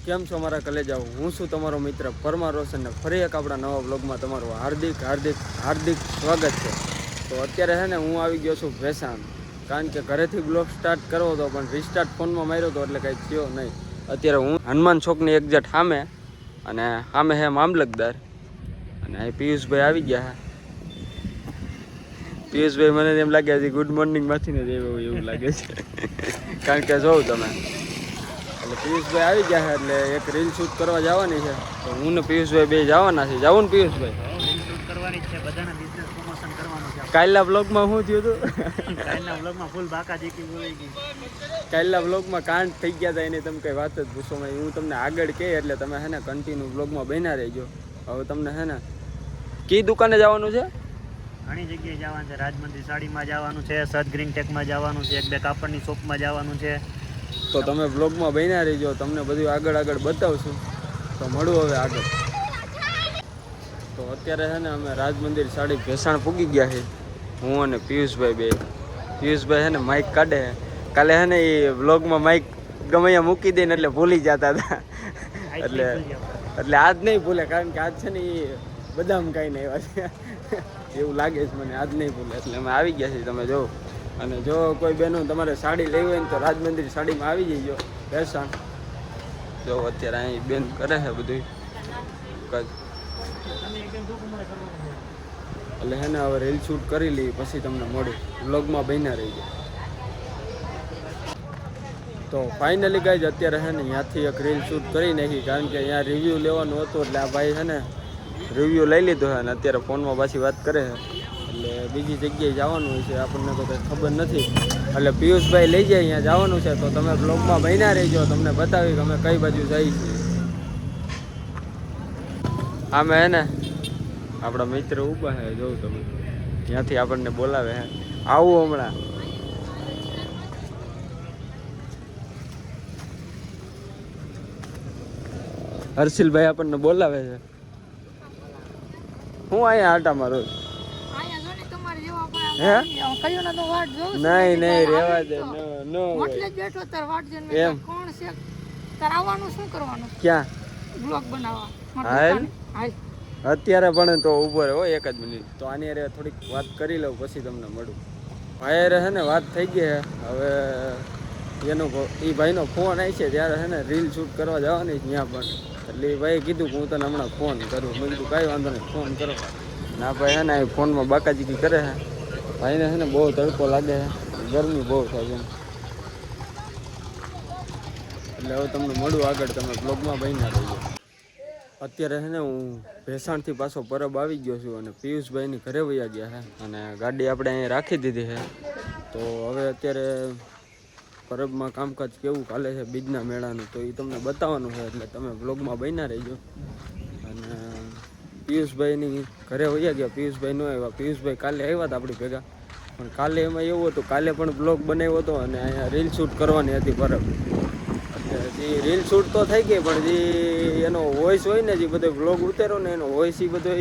કેમ છો મારા કલેજાઓ? હું છું તમારો મિત્ર પરમાર રોશન ને ફરી એક આપણા નવા બ્લોગમાં તમારું હાર્દિક સ્વાગત છે. તો અત્યારે છે ને હું આવી ગયો છું ભેસાણ, કારણ કે ઘરેથી બ્લોગ સ્ટાર્ટ કરવો હતો પણ રિસ્ટાર્ટ ફોનમાં માર્યો હતો એટલે કંઈ થયો નહીં. અત્યારે હું હનુમાન ચોકની એક્ઝેક્ટ સામે, અને સામે હે મામલતદાર, અને અહીં પિયુષભાઈ આવી ગયા છે. પિયુષભાઈ મને એમ લાગે છે ગુડ મોર્નિંગમાંથી ને એવું લાગે છે કારણ કે જોઉં તમે એટલે પિયુષભાઈ આવી ગયા છે એટલે એક રીલ શૂટ કરવા જવાની છે. તો હું ને પિયુષભાઈ બે જવાના છે. જવું ને પિયુષભાઈ? રીલ શૂટ કરવાની છે, બધાના બિઝનેસ પ્રમોશન કરવાનું છે. કાલના બ્લોગમાં શું થયું હતું? કાલના બ્લોગમાં ફૂલ બાકા જેકી બોલાઈ ગઈ. કાલના બ્લોગમાં કાંડ થઈ ગયા હતા એની તમે કંઈ વાત જ પૂછો. હું તમને આગળ કહે એટલે તમે છે ને કન્ટિન્યુ બ્લોગમાં બન્યા રહેજો. હવે તમને છે ને કઈ દુકાને જવાનું છે? ઘણી જગ્યાએ જવાનું છે. રાજમંદિર સાડીમાં જવાનું છે, સદ ગ્રીન ટેકમાં જવાનું છે, એક બે કાપડની શોપમાં જવાનું છે. તો તમે બ્લોગમાં બન્યા રહીજો, તમને બધું આગળ બતાવશું. તો મળું હવે આગળ. તો અત્યારે છે ને અમે રાજમંદિર સાડી ભેસાણ પૂગી ગયા છે, હું અને પિયુષભાઈ બે. પિયુષભાઈ છે ને માઇક કાઢે. કાલે છે ને એ બ્લોગમાં માઇક ગમે ત્યાં મૂકી દઈને એટલે ભૂલી જતા હતા. એટલે આજ નહીં ભૂલે, કારણ કે આજ છે ને એ બદામ ખાઈને આવ્યા છે એવું લાગે છે મને. આજ નહીં ભૂલે એટલે અમે આવી ગયા છીએ, તમે જો. અને જો કોઈ બહેનો તમારે સાડી લેવી હોય ને તો રાજમંદિર સાડીમાં આવી જઈજો ભેસાણ. જો અત્યારે અહીં બેન કરે છે બધું એટલે હે ને હવે રીલ શૂટ કરી લઈ પછી તમને મળું. વ્લોગમાં બન્યા રહી જાય. તો ફાઇનલી ગાઈઝ અત્યારે છે ને ત્યાંથી એક રીલ શૂટ કરી નાખી, કારણ કે અહીંયા રિવ્યૂ લેવાનું હતું એટલે આ ભાઈ છે ને રિવ્યૂ લઈ લીધો છે અને અત્યારે ફોનમાં પાછી વાત કરે છે. એટલે બીજી જગ્યાએ જવાનું હોય છે, આપણને તો કંઈ ખબર નથી. એટલે પિયુષભાઈ લઈ જાય અહીંયા જવાનું છે. તો તમે બ્લોગમાં બન્યા રહેજો, તમને બતાવી કે અમે કઈ બાજુ જઈએ છીએ. આમે હે ને આપણા મિત્ર ઊભા છે, જોઉં તમે. ત્યાંથી આપણને બોલાવે હે આવું હમણાં. હર્ષિલભાઈ આપણને બોલાવે છે. હું અહીંયા આટા મારો છું. નહીં રેવા દે. એમ ક્યાં અત્યારે પણ તો ઉભો રહે એક જ મિનિટ. તો આની અરે થોડીક વાત કરી લઉં પછી તમને મળું. ભાઈ છે ને વાત થઈ ગઈ છે. હવે એનો એ ભાઈનો ફોન આવી છે ત્યારે છે ને રીલ શૂટ કરવા જવાની ત્યાં પણ. એટલે એ ભાઈએ કીધું કે હું તને હમણાં ફોન કરું. મેં કીધું કાંઈ વાંધો નહીં, ફોન કરો. ના ભાઈ છે ને એ ફોનમાં બાકાજીકી કરે છે. ભાઈને છે ને બહુ તડકો લાગે છે, ગરમી બહુ થાય છે. એટલે હવે તમને મળું આગળ, તમે બ્લોગમાં બન્યા રહીજો. અત્યારે છે ને હું ભેસાણથી પાછો પરબ આવી ગયો છું અને પિયુષભાઈની ઘરે વયા ગયા છે અને ગાડી આપણે અહીં રાખી દીધી છે. તો હવે અત્યારે પરબમાં કામકાજ કેવું ચાલે છે બીજના મેળાનું તો એ તમને બતાવવાનું છે, એટલે તમે બ્લોગમાં બન્યા રહેજો. અને પિયુષભાઈની ઘરે વયા ગયા. પિયુષભાઈ ન આવ્યા. પિયુષભાઈ કાલે આવ્યા હતા આપણી ભેગા, પણ કાલે એમાં એવું હતું, કાલે પણ બ્લોગ બનાવ્યો હતો અને અહીંયા રીલ શૂટ કરવાની હતી પરબ. જે રીલ શૂટ તો થઈ ગઈ પણ જે એનો વોઇસ હોય ને, જે બધો બ્લોગ ઉતાર્યો ને એનો વોઇસ એ બધો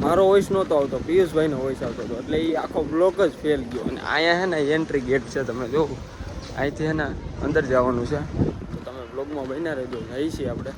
મારો વોઇસ નહોતો આવતો, પિયુષભાઈનો વોઇસ આવતો હતો. એટલે એ આખો બ્લોગ જ ફેલ ગયો. અને અહીંયા છે ને એન્ટ્રી ગેટ છે, તમે જો અહીંથી છે ને અંદર જવાનું છે. તો તમે બ્લોગમાં બન્યા રહેજો. જઈએ છીએ આપણે.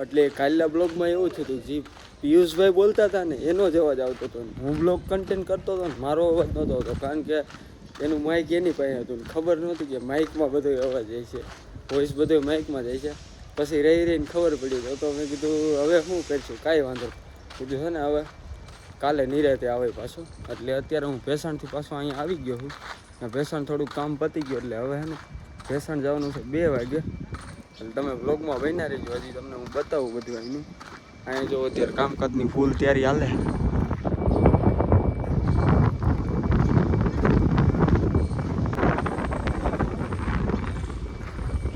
એટલે કાલના બ્લોગમાં એવું થયું હતું, જે પિયુષભાઈ બોલતા હતા ને એનો જ અવાજ આવતો હતો. હું બ્લોગ કન્ટેન્ટ કરતો હતો ને મારો અવાજ નહોતો આવતો, કારણ કે એનું માઇક એની પાસે હતું. ખબર નહોતી કે માઇકમાં બધો અવાજ જાય છે, વોઇસ બધો માઇકમાં જાય છે. પછી રહીને ખબર પડી. તો મેં કીધું હવે શું કરીશું, કાંઈ વાંધો કીધું છે ને હવે કાલે નિરાતે આવે પાછું. એટલે અત્યારે હું ભેસાણથી પાછો અહીંયા આવી ગયો છું. ભેસાણ થોડુંક કામ પતી ગયું એટલે હવે છે ને ભેસાણ જવાનું છે 2 વાગે. એટલે તમે બ્લોગમાં બન્યા રહેજો, હજી તમને હું બતાવું બધું અહીંનું. અહીંયા જો અત્યારે કામકાજની ફૂલ તૈયારી હાલે.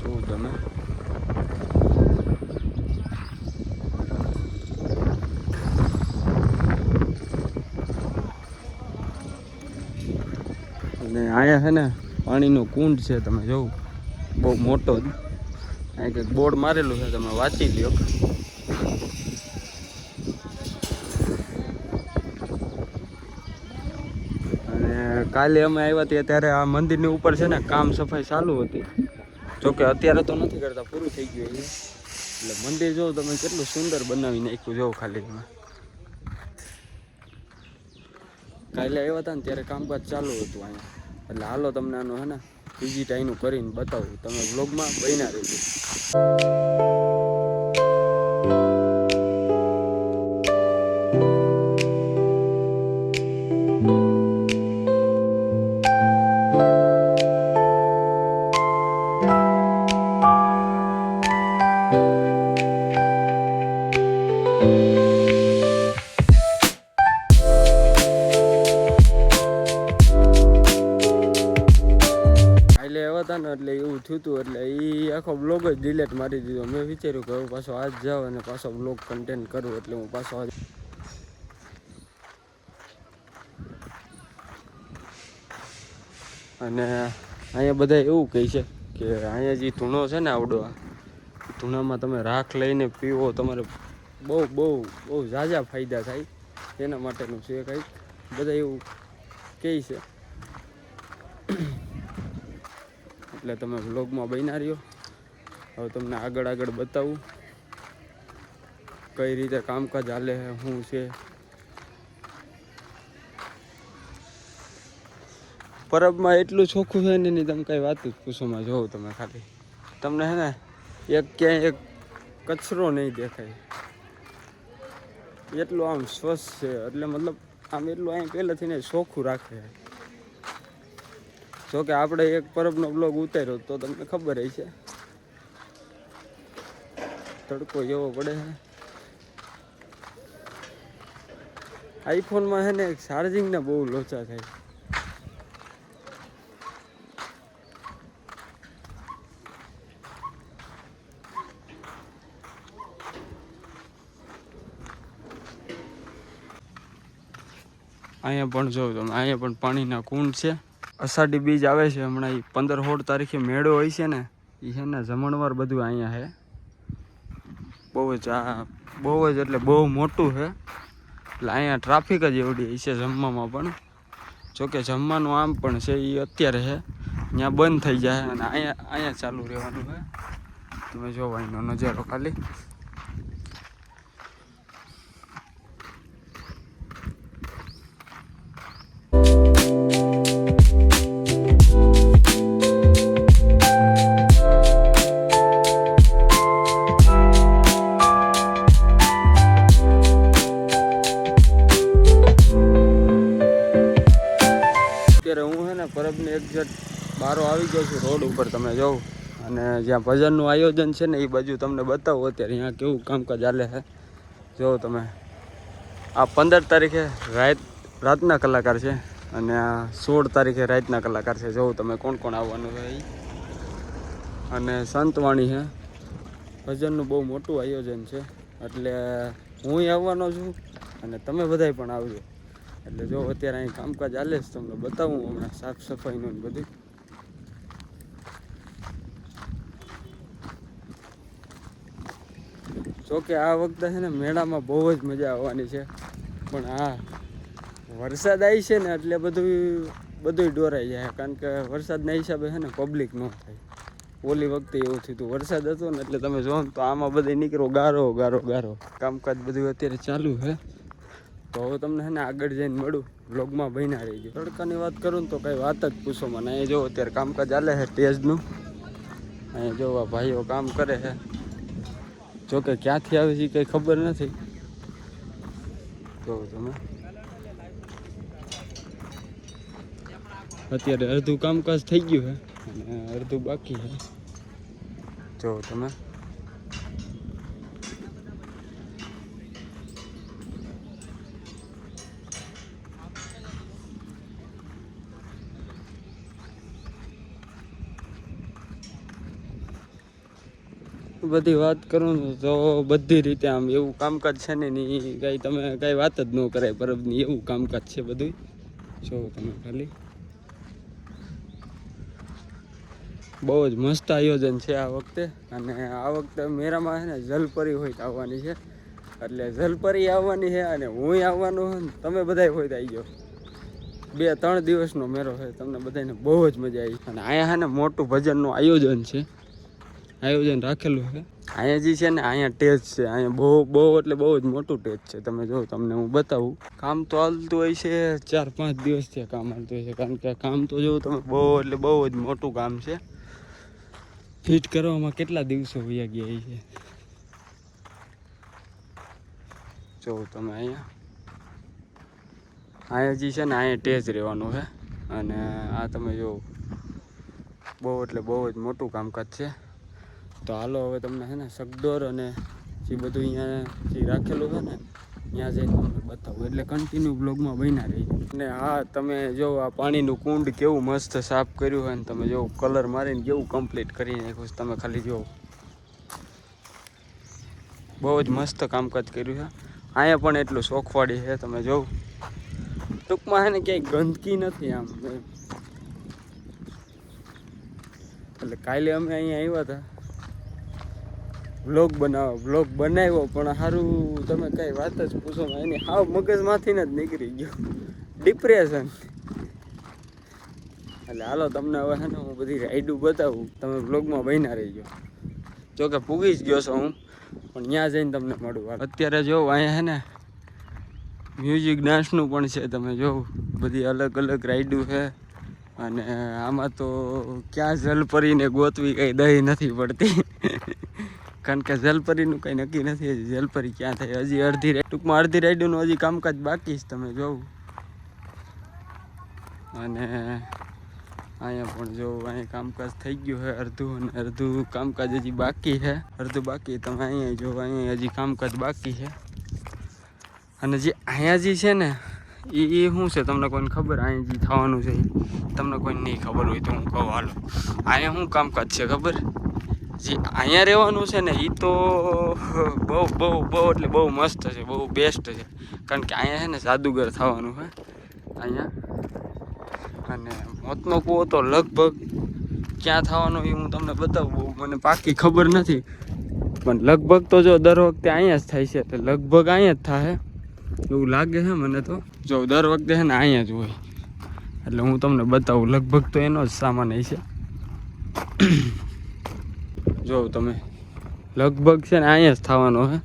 શું તમે અને અહીંયા છે ને પાણીનો કુંડ છે, તમે જોવો બહુ મોટો જ. અહીં કંઈક બોર્ડ મારેલું છે, તમે વાંચી લ્યો. અને કાલે અમે આવ્યા ત્યાં ત્યારે આ મંદિરની ઉપર છે ને કામ સફાઈ ચાલુ હતી. જોકે અત્યારે તો નથી કરતા, પૂરું થઈ ગયું છે. એટલે મંદિર જોવો તમે કેટલું સુંદર બનાવી નાખ્યું. જોવો ખાલી એમાં કાલે આવ્યા હતા ને ત્યારે કામકાજ ચાલુ હતું અહીંયા. એટલે હાલો તમને આનું હે ને વિઝિટ અહીંનું કરીને બતાવું. તમે વ્લોગમાં બન્યા રહેજો. એટલે એવું થયું હતું, એટલે એ આખો બ્લોગ જ ડિલેટ મારી દીધો. મેં વિચાર્યું કે હવે પાછો આજ જાઉં અને પાછો બ્લોગ કન્ટેન્ટ કરું, એટલે હું પાછો આજ. અને અહીંયા બધા એવું કહે છે કે અહીંયા જે ધૂણો છે ને આવડો, ધૂણામાં તમે રાખ લઈને પીવો, તમારે બહુ બહુ બહુ ઝાઝા ફાયદા થાય. એના માટેનું છે કંઈક, બધા એવું કહે છે. એટલે તમે વ્લોગમાં બન્યા રહ્યો. હવે તમને આગળ આગળ બતાવું કઈ રીતે કામકાજ હાલે છે, શું છે. પરબમાં એટલું ચોખ્ખું છે ને નહીં, તમે કઈ વાત જ પૂછોમાં. જોવો તમે ખાલી, તમને હે ને એક ક્યાંય એક કચરો નહીં દેખાય. એટલું આમ સ્વચ્છ છે. એટલે મતલબ આમ એટલું અહીં પહેલાંથી ને ચોખ્ખું રાખે. જોકે આપણે એક પરબનો બ્લોગ ઉતાર્યો તો તમને ખબર હશે, તડકો જેવો પડે છે. આઈફોનમાં છે ને ચાર્જિંગને બહુ લોચા થાય. અહીંયા પણ જોઉં તમે, અહીંયા પણ પાણીના કુંડ છે. અષાઢી બીજ આવે છે હમણાં, 15-16 તારીખે મેળો હોય છે ને, એ છે ને જમણવાર બધું અહીંયા છે. બહુ જ એટલે બહુ મોટું છે. એટલે અહીંયા ટ્રાફિક જ એવડી છે જમવામાં પણ. જોકે જમવાનું આમ પણ છે, એ અત્યારે છે ત્યાં બંધ થઈ જાય અને અહીંયા ચાલુ રહેવાનું છે. તમે જોવો અહીંનો નજારો ખાલી. પરબની એક્ઝેક્ટ બારો આવી ગયો છું રોડ ઉપર, તમે જોવો. અને જ્યાં ભજનનું આયોજન છે ને એ બાજુ તમને બતાવો અત્યારે અહીંયા કેવું કામકાજ ચાલે છે. જોવો તમે, આ 15 તારીખે રાતના કલાકાર છે અને આ 16 તારીખે રાતના કલાકાર છે. જોવો તમે કોણ કોણ આવવાનું છે એ. અને સંતવાણી છે. ભજનનું બહુ મોટું આયોજન છે. એટલે હું આવવાનો છું અને તમે બધાય પણ આવજો. એટલે જો અત્યારે અહીં કામકાજ ચાલે છે, તમને બતાવું હમણાં સાફ સફાઈનું બધું. જોકે આ વખતે છે ને મેળામાં બહુ જ મજા આવવાની છે. પણ હા, વરસાદ આવી છે ને એટલે બધું ડોરાઈ જાય. કારણ કે વરસાદના હિસાબે છે ને પબ્લિક ન થાય. ઓલી વખતે એવું થયું હતું, વરસાદ હતો ને એટલે તમે જો તો આમાં બધે નીકળો ગારો ગારો ગારો. કામકાજ બધું અત્યારે ચાલુ છે. તો હવે તમને છે ને આગળ જઈને મળું, વ્લોગમાં બન્યા રહી ગયું. તડકાની વાત કરું ને તો કંઈ વાત જ પૂછો મને. અહીંયા જો અત્યારે કામકાજ ચાલે છે સ્ટેજનું. અહીંયા જો આ ભાઈઓ કામ કરે છે. જોકે ક્યાંથી આવે છે કંઈ ખબર નથી. જો તમે અત્યારે અડધું કામકાજ થઈ ગયું છે અને અડધું બાકી છે. જો તમે બધી વાત કરું તો બધી રીતે આમ એવું કામકાજ છે ને કાંઈ તમે કાંઈ વાત જ ન કરાય પરબની. એવું કામકાજ છે બધું. જો તમે ખાલી બહુ જ મસ્ત આયોજન છે આ વખતે. અને આ વખતે મેરામાં છે ને જલપરી હોય તો આવવાની છે, એટલે જલપરી આવવાની છે અને હું આવવાનું હોય ને તમે બધા હોય તો આવી જાઓ. 2-3 દિવસનો મેળો છે, તમને બધાને બહુ જ મજા આવી. અને અહીંયા છે ને મોટું ભજનનું આયોજન રાખેલું છે. અહીંયા જે છે ને અહીંયા ટેજ છે, અહીંયા બહુ એટલે બહુ જ મોટું ટેજ છે. તમે જો તમને હું બતાવું. કામ તો હાલતું હોય છે, 4-5 દિવસથી કામ હાલતું હોય છે, કારણ કે કામ તો જો તમે બહુ એટલે બહુ જ મોટું કામ છે. ફિટ કરવામાં કેટલા દિવસો વયા ગયા છે. જો તમે અહીંયા જે છે ને અહીંયા ટેજ રહેવાનું છે. અને આ તમે જો બહુ એટલે બહુ જ મોટું કામકાજ છે. તો હાલો હવે તમને છે ને સગડોર અને જે બધું અહીંયા જે રાખેલું છે ને ત્યાં જઈને તમને બતાવું, એટલે કન્ટિન્યુ બ્લોગમાં બન્યા રહી. અને હા તમે જો આ પાણીનું કુંડ કેવું મસ્ત સાફ કર્યું હોય ને તમે જો કલર મારીને કેવું કમ્પ્લીટ કરી નાખ્યું છે. તમે ખાલી જો બહુ જ મસ્ત કામકાજ કર્યું છે. અહીંયા પણ એટલું શોખવાડી છે, તમે જોવ. ટૂંકમાં છે ને ક્યાંય ગંદકી નથી આમ. એટલે કાલે અમે અહીંયા આવ્યા હતા વ્લોગ બનાવ્યો, પણ સારું તમે કઈ વાત જ પૂછો, એની હાવ મગજમાંથી જ નીકળી ગયો ડિપ્રેશન. એટલે હાલો તમને હવે છે ને હું બધી રાઈડું બતાવું, તમે વ્લોગમાં બન્યા રહી ગયો. જોકે પૂગી જ ગયો છો હું, પણ ત્યાં જઈને તમને મળું. અત્યારે જો અહીંયા છે ને મ્યુઝિક ડાન્સનું પણ છે. તમે જો બધી અલગ અલગ રાઈડું છે. અને આમાં તો ક્યાં જલપરીને ગોતવી કંઈ દહી નથી પડતી, કારણ કે જલપરીનું કંઈ નક્કી નથી. હજી જલપરી ક્યાં થાય, હજી ટૂંકમાં અડધી રાઈડનું હજી કામકાજ બાકી છે. તમે જોવું. અને અહીંયા પણ જો અહીંયા કામકાજ થઈ ગયું છે અડધું, અને અડધું કામકાજ હજી બાકી છે. તમે અહીંયા જો અહીંયા હજી કામકાજ બાકી છે. અને જે અહીંયા જે છે ને એ શું છે તમને કોઈને ખબર? અહીંયા જે થવાનું છે તમને કોઈને નહીં ખબર હોય તો હું કહું હાલો. અહીંયા શું કામકાજ છે ખબર? જે અહીંયા રહેવાનું છે ને એ તો બહુ એટલે બહુ મસ્ત છે, બહુ બેસ્ટ છે. કારણ કે અહીંયા છે ને જાદુગર થવાનું છે અહીંયા. અને મોતનો કૂવો તો લગભગ ક્યાં થવાનો એ હું તમને બતાવું, મને પાકી ખબર નથી, પણ લગભગ તો જો દર વખતે અહીંયા જ થાય છે, એટલે લગભગ અહીંયા જ થાય એવું લાગે છે મને તો. જો દર વખતે છે ને અહીંયા જ હોય, એટલે હું તમને બતાવું. લગભગ તો એનો જ સામાન છે. જો તમે લગભગ છે ને અહીંયા જ થવાનો છે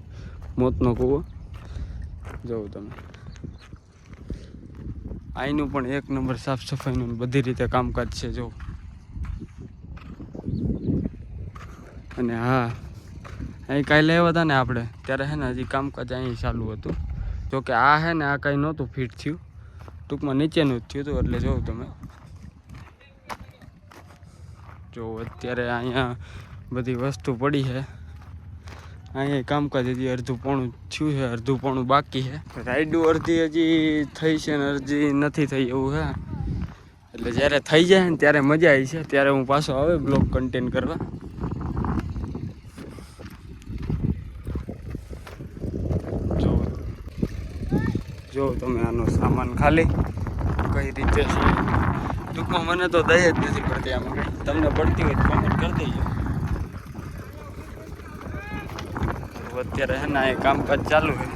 મોતનો કૂવો. જોઉં તમે અહીંનું પણ 1 નંબર સાફ સફાઈનું બધી રીતે કામકાજ છે. જો અને હા અહીં કાલે આવ્યા હતા ને આપણે, ત્યારે છે ને હજી કામકાજ અહીં ચાલુ હતું. જોકે આ છે ને આ કાંઈ નહોતું ફિટ થયું, ટૂંકમાં નીચેનું જ થયું હતું. એટલે જોઉં તમે જો અત્યારે અહીંયા બધી વસ્તુ પડી છે. અહીંયા કામકાજ હજી અડધું પોણું થયું છે, અડધું પોણું બાકી છે. રાઈડું અડધી હજી થઈ છે ને અડધી નથી થઈ એવું છે. એટલે જ્યારે થઈ જાય ને ત્યારે મજા આવી છે, ત્યારે હું પાછો આવે બ્લોગ કન્ટેન્ટ કરવા. જો તમે આનો સામાન ખાલી કઈ રીતે છે. ટૂંકમાં મને તો દઈ જ નથી પડતી આમાં કંઈ. તમને પડતી હોય તો કોમેન્ટ કરી દેજો. અત્યારે છે ને એ કામકાજ ચાલુ છે.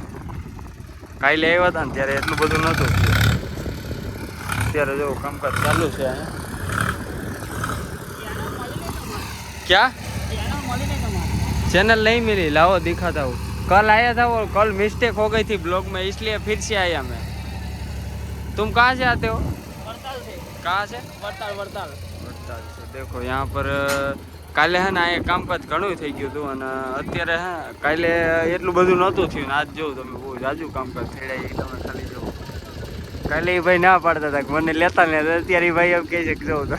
કાલે આવ્યા હતા ને ત્યારે એટલું બધું નહોતું. અત્યારે જો કામકાજ ચાલુ છે અહીંયા. क्या चैनल नहीं मिली, लाओ दिखाता हूँ. कल आया था वो, कल मिस्टेक हो गई थी ब्लॉग में, इसलिए फिर से आया मैं. तुम कहाँ से आते हो? वरताल से. कहाँ से? वरताल से. देखो यहाँ पर કાલે હે ને અહીંયા કામકાજ ઘણું થઈ ગયું હતું. અને અત્યારે હે કાલે એટલું બધું નહોતું થયું ને આજ જોઉં તમે બહુ જાજુ કામકાજ થયા. તમે ખાલી જોવો. કાલે એ ભાઈ ના પાડતા હતા કે મને લેતા ને, અત્યારે એ ભાઈ એમ કહે છે કે જોઉં તો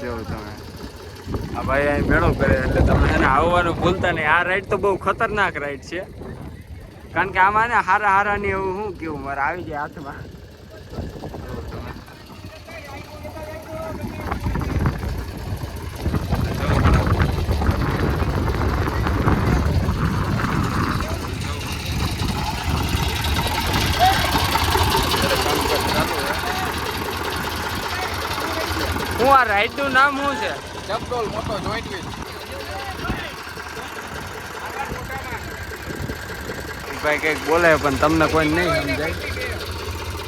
જોઉં તમે આ ભાઈ અહીં મેળો કરે. એટલે તમે એને આવવાનું ભૂલતા નહીં. આ રાઈડ તો બહુ ખતરનાક રાઈડ છે, કારણ કે આમાં ને હારાની એવું શું કેવું મારે આવી જાય હાથમાં. હું આ રાઈડ નું નામ શું છે? જબડોલ મોટો જોઈન્ટ વ્હીલ. ભાઈ કંઈક બોલે પણ તમને કોઈ નહીં સમજાય.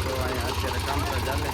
તો અહીંયા અત્યારે કામ તો ચાલે.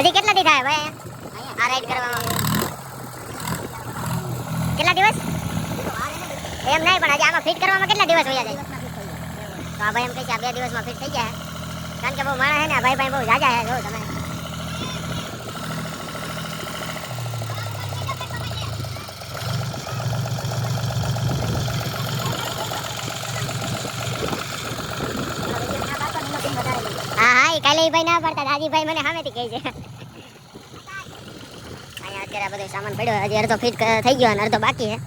હજી કેટલા દી થાય ભાઈ આ રાઈડ કરવામાં? કેટલા દિવસ? એમ નહીં પણ હજી આમાં ફિટ કરવામાં કેટલા દિવસ હોઈ જાય? તો આ ભાઈ એમ કહે છે આ 2 દિવસમાં ફિટ થઈ જાય, કારણ કે બહુ માણસ છે ને આ ભાઈ બહુ જાજા છે. જો તમે હા એ કાલે ભાઈ ના પડતા, દાદીભાઈ મને સામેથી કહે છે. અહીંયા અત્યારે આ બધો સામાન પડ્યો, હજી અડધો ફિટ થઈ ગયો અને અડધો બાકી છે.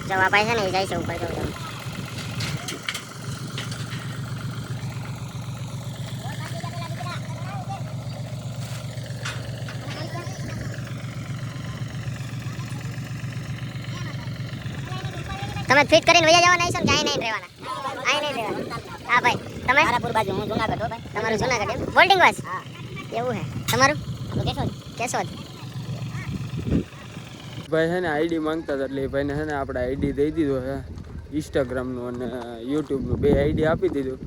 જવા ભાઈ છે ને એ જાય છે ઉપર. જવું તમે ફિટ કરીને વયા જવાના છો ને? અહીં નહીં રહેવાના, અહીં નહીં રહેવાના. હા ભાઈ તમે આરાપુર બાજુ, હું જુનાગઢ. હો ભાઈ તમારું જુનાગઢ એમ? બોલ્ડિંગ વાસ? હા એવું છે. તમારું કેશોદ? કેશોદ. ભાઈ છે ને આઈડી માંગતા હતા એટલે એ ભાઈને છે ને આપણે આઈડી દઈ દીધો છે, ઇન્સ્ટાગ્રામનું અને યુટ્યુબનું 2 આઈડી આપી દીધું.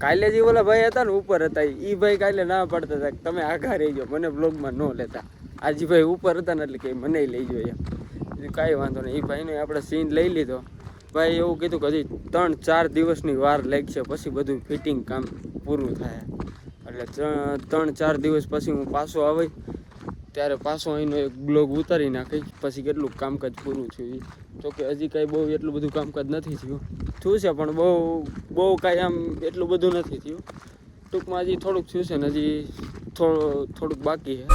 કાલે જે ઓલા ભાઈ હતા ને ઉપર હતા એ ભાઈ કાલે ના પાડતા હતા કે તમે આઘા રહી જાઓ, મને બ્લોગમાં ન લેતા. આજે ભાઈ ઉપર હતા ને એટલે કે મને લઈ જાઓ એમ. કાંઈ વાંધો નહીં, એ ભાઈને આપણે સીન લઈ લીધો. ભાઈ એવું કીધું કે હજી 3-4 દિવસની વાર લાગશે પછી બધું ફિટિંગ કામ પૂરું થાય. એટલે 3-4 દિવસ પછી હું પાછો આવી ત્યારે પાછો અહીંનો એક બ્લોગ ઉતારી નાખીશ, પછી કેટલું કામકાજ પૂરું થયું. તો કે હજી કાંઈ બહુ એટલું બધું કામકાજ નથી થયું છે પણ બહુ કાંઈ આમ એટલું બધું નથી થયું. ટૂંકમાં હજી થોડુંક થયું છે ને હજી થોડુંક બાકી છે.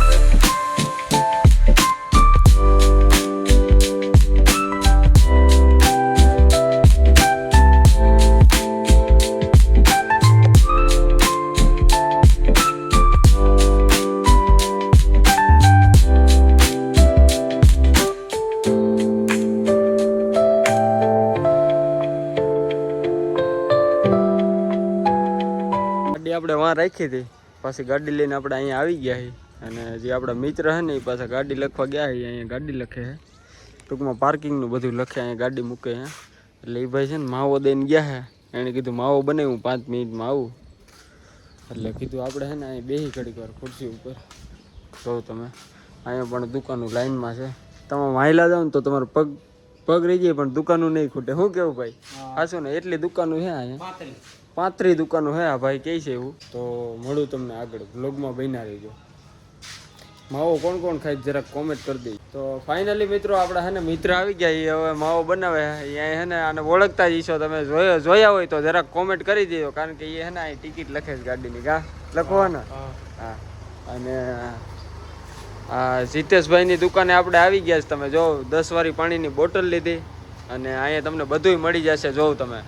આપણે વાં રાખી હતી, પાછી ગાડી લઈને આપણે અહીંયા આવી ગયા છીએ. અને જે આપણા મિત્ર છે ને એ પાછા ગાડી લખવા ગયા છે, અહીંયા ગાડી લખે છે. ટૂંકમાં પાર્કિંગનું બધું લખે, અહીંયા ગાડી મૂકે છે. એટલે એ ભાઈ છે ને માવો દઈને ગયા છે. એણે કીધું માવો બનાવ્યું 5 મિનિટમાં આવું. એટલે કીધું આપણે છે ને અહીં બેસી ઘડીક વાર ખુરશી ઉપર. જો તમે અહીંયા પણ દુકાનો લાઈનમાં છે. તમે વાયલા જાઓ ને તો તમારો પગ રહી જાય પણ દુકાનો નહીં ખૂટે. શું કેવું ભાઈ? હાશું ને એટલી દુકાનો છે અહીંયા, 35 દુકાનો છે. આ ભાઈ કહે છે એવું. તો મળું તમને આગળ બ્લોગમાં બન્યા રહેજો. માવો કોણ કોણ ખાય જરાક કોમેન્ટ કરી દઈ. તો ફાઇનલી મિત્રો આપણા છે ને મિત્ર આવી ગયા, એ હવે માવો બનાવે. અહીંયા છે ને આને ઓળખતા જ છો તમે, જોયા હોય તો જરાક કોમેન્ટ કરી દેજો, કારણ કે એ છે ને અહીં ટિકિટ લખે છે ગાડીની. લખો ને? હા. અને આ જીતેશભાઈની દુકાને આપણે આવી ગયા છે. તમે જો 10 વાળી પાણીની બોટલ લીધી અને અહીંયા તમને બધુંય મળી જશે. જોઉં તમે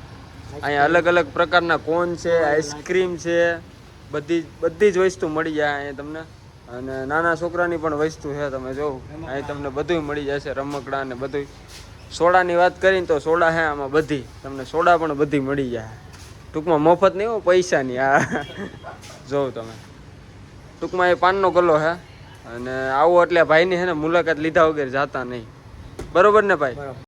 અહીંયા અલગ અલગ પ્રકારના કોન છે, આઈસ્ક્રીમ છે, બધી જ વસ્તુ મળી જાય અહીંયા તમને. અને નાના છોકરાની પણ વસ્તુ છે. તમે જો અહીં તમને બધુંય મળી જશે, રમકડા ને બધું. સોડાની વાત કરીને તો સોડા છે આમાં બધી, તમને સોડા પણ બધી મળી જાય. ટૂંકમાં મફત નહીં હો, પૈસાની. આ જોઉં તમે ટૂંકમાં એ પાનનો ગલ્લો છે. અને આવો એટલે ભાઈની છે ને મુલાકાત લીધા વગર જાતા નહીં. બરોબર ને ભાઈ?